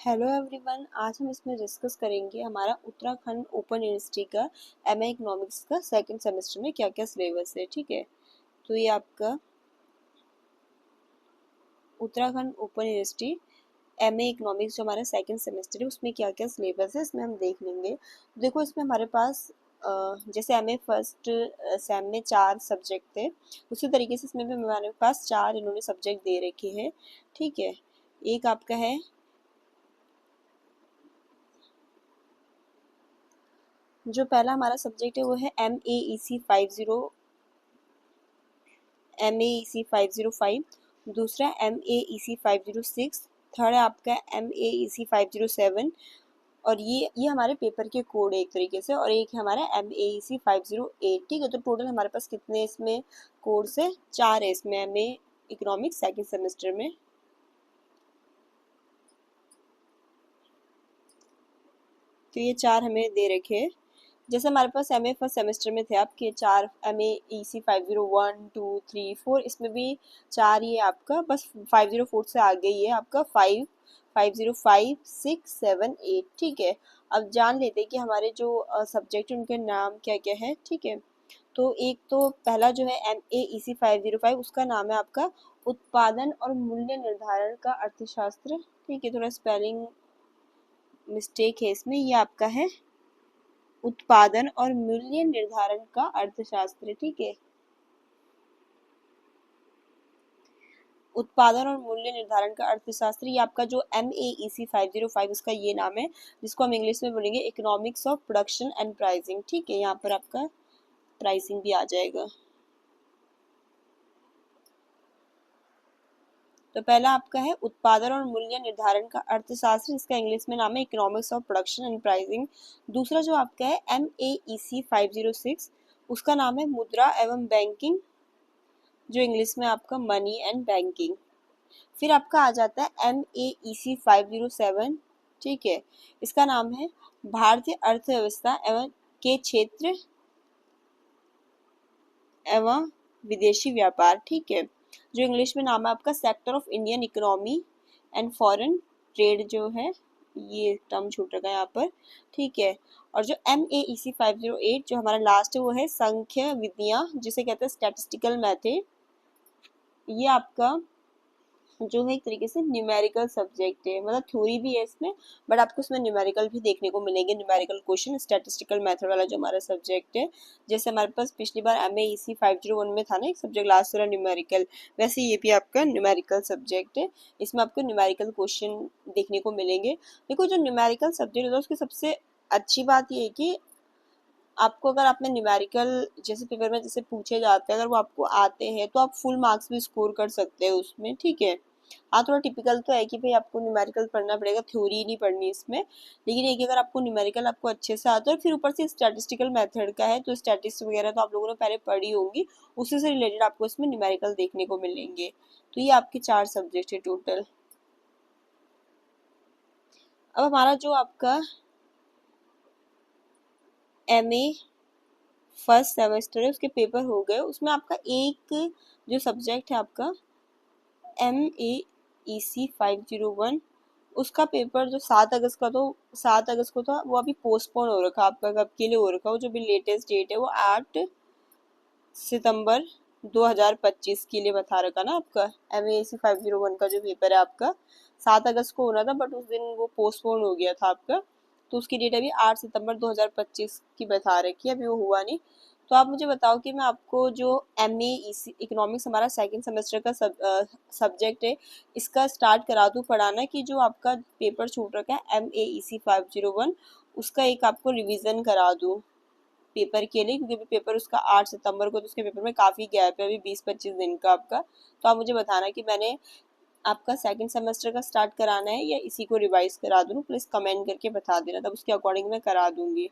Hello everyone, आज हम इसमें डिस्कस करेंगे हमारा उत्तराखंड ओपन यूनिवर्सिटी का एमए इकोनॉमिक्स का सेकंड सेमेस्टर में क्या क्या सिलेबस है। ठीक है, तो ये आपका Uttarakhand open university MA economics जो हमारा सेकंड सेमेस्टर है उसमें क्या क्या सिलेबस है इसमें हम देख लेंगे। देखो, इसमें हमारे पास जैसे एमए फर्स्ट सेम में 4 सब्जेक्ट थे, उसी तरीके से इसमें भी हमारे पास 4 इन्होंने सब्जेक्ट दे रखे हैं। ठीक है, एक आपका है जो पहला हमारा सब्जेक्ट है वो है MAEC 505, दूसरा MAEC 506, थर्ड है आपका MAEC 507। और ये हमारे पेपर के कोड है एक तरीके से, और एक है हमारा MAEC 508। ठीक है, तो टोटल हमारे पास कितने इसमें कोड्स है? 4 है इसमें एमए इकोनॉमिक्स सेकेंड सेमेस्टर में। तो ये 4 हमें दे रखे हैं। जैसे हमारे पास एमए फर्स्ट सेमेस्टर में थे आपके 4 MAEC 501, 2, 3, 4, इसमें भी 4 ही है आपका, बस 504 से आगे ही है आपका 505, 6, 7, 8। ठीक है, अब जान लेते हैं कि हमारे जो सब्जेक्ट है उनके नाम क्या क्या है। ठीक है, तो एक तो पहला जो है MAEC 505, उसका नाम है आपका उत्पादन और मूल्य निर्धारण का अर्थशास्त्र। ठीक है, थोड़ा स्पेलिंग मिस्टेक है इसमें, ये आपका है उत्पादन और मूल्य निर्धारण का अर्थशास्त्र। ठीक है, उत्पादन और मूल्य निर्धारण का अर्थशास्त्र, ये आपका जो MAEC 505 इसका ये नाम है, जिसको हम इंग्लिश में बोलेंगे economics of production and pricing. ठीक है, यहाँ पर आपका प्राइसिंग भी आ जाएगा। तो पहला आपका है उत्पादन और मूल्य निर्धारण का अर्थशास्त्र, इसका इंग्लिश में नाम है economics of production and pricing. दूसरा जो आपका है MAEC 506, उसका नाम है मुद्रा एवं बैंकिंग, जो इंग्लिश में आपका मनी एंड बैंकिंग। फिर आपका आ जाता है MAEC 507। ठीक है, इसका नाम है भारतीय अर्थव्यवस्था एवं के क्षेत्र एवं विदेशी व्यापार। ठीक है, जो इंग्लिश में नाम है आपका sector of Indian economy and foreign trade, जो है ये टर्म छूट रखा है यहाँ पर। ठीक है, और जो MAEC 508 जो हमारा लास्ट है वो है संख्या विधियाँ, जिसे कहते हैं स्टैटिस्टिकल मेथड। ये आपका जो है एक तरीके से न्यूमेरिकल सब्जेक्ट है, मतलब थ्योरी भी है इसमें, बट आपको इसमें न्यूमेरिकल भी देखने को मिलेंगे, न्यूमेरिकल क्वेश्चन स्टैटिस्टिकल मेथड वाला जो हमारा सब्जेक्ट है। जैसे हमारे पास पिछली बार MAEC 501 में था ना एक सब्जेक्ट लास्ट वाला न्यूमेरिकल, वैसे ये भी आपका न्यूमेरिकल सब्जेक्ट है। इसमें आपको न्यूमेरिकल क्वेश्चन देखने को मिलेंगे। देखो, जो न्यूमेरिकल सब्जेक्ट होता है उसकी सबसे अच्छी बात ये है कि आपको अगर आपने न्यूमेरिकल जैसे पेपर में जैसे पूछे जाते हैं, अगर वो आपको आते हैं तो आप फुल मार्क्स भी स्कोर कर सकते हैं उसमें। ठीक है, हाँ थोड़ा टिपिकल तो है कि भाई आपको न्यूमेरिकल पढ़ना पड़ेगा, थ्योरी नहीं पढ़नी इसमें, लेकिन एक अगर आपको न्यूमेरिकल आपको अच्छे से आता है और फिर ऊपर से स्टैटिस्टिकल मेथड का है, तो स्टैटिस्टिक्स वगैरह तो आप लोगों ने पहले पढ़ी होंगी, उसी से रिलेटेड आपको इसमें न्यूमेरिकल देखने को मिलेंगे। तो ये आपके 4 सब्जेक्ट है टोटल। अब हमारा जो आपका MA फर्स्ट सेमेस्टर है उसके पेपर हो गए, उसमें आपका एक जो सब्जेक्ट है आपका MAEC 501, उसका पेपर जो 7 अगस्त का, तो 7 अगस्त को था, वो अभी पोस्टपोन हो रखा, आपका कब के लिए हो रखा, वो जो भी लेटेस्ट डेट है वो 8 सितंबर 2025 के लिए बता रखा ना आपका। MAEC 501 का जो पेपर है आपका 7 अगस्त को होना था, बट उस दिन वो पोस्टपोन हो गया था आपका, तो उसकी डेट अभी 8 सितंबर 2025 की बता रखी है, अभी वो हुआ नहीं। तो आप मुझे बताओ कि मैं आपको जो MAEC इकोनॉमिक्स हमारा सेकंड सेमेस्टर का सब्जेक्ट है, इसका स्टार्ट करा दूँ पढ़ाना, कि जो आपका पेपर छूट रखा है MAEC 501, उसका एक आपको रिवीजन करा दूँ पेपर के लिए, क्योंकि अभी पेपर उसका 8 सितंबर को, तो उसके पेपर में काफ़ी गैप है अभी 20-25 दिन का आपका। तो आप मुझे बताना कि मैंने आपका सेकंड सेमेस्टर का स्टार्ट कराना है या इसी को रिवाइज करा दूँ, प्लीज़ कमेंट करके बता देना, तब उसके अकॉर्डिंग मैं करा दूँगी।